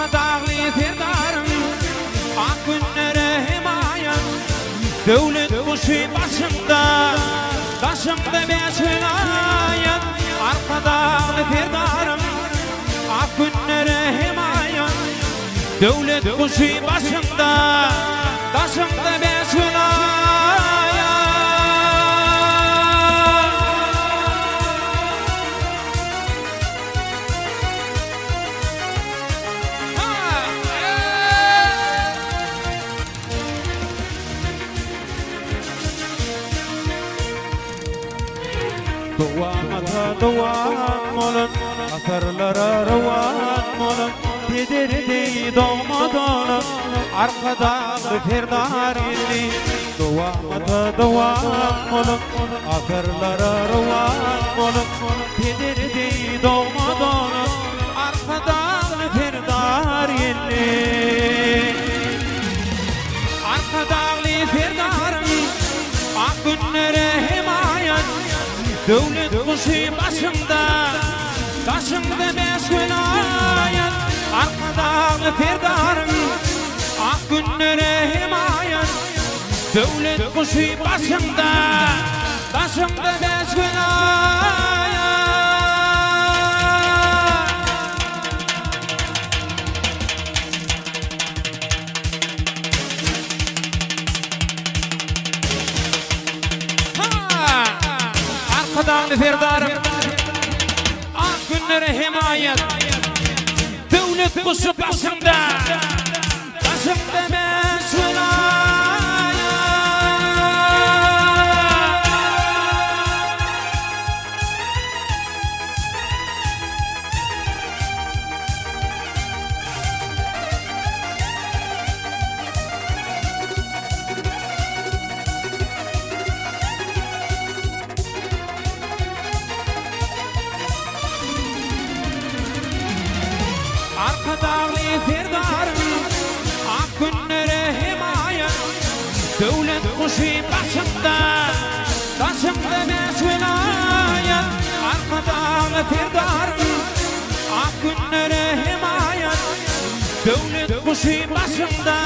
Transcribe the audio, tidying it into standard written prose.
arka dağlı firdarım, ak günlere himayem, devlet kuşu başımda, taşımda beş vilayet. Arka dağlı firdarım, ak günlere himayem, devlet kuşu başımda, taşımda beş vilayet. Duamata duam olun, asarlara revan olun, yedirdi doğmadan arkada firdar illi. Duamata duam olun, asarlara revan olun, yedirdi doğmadan arkada firdar illi. Arkada firdarım, ak günlere himayet, devlet kuşu başımda, taşımda beş vilayet. Arkada firdarım, ak günlere himayet, devlet kuşu başımda, taşımda beş vilayet. Arkada firdarım, ak günlere himayet, devlet kuşu başımda, taşımda beş vilayet. Arka dağlı firdarım, ak günlere himayet, devlet kuşu başımda, taşımda beş vilayet. Arka dağlı firdarım, ak günlere himayet, devlet kuşu başımda,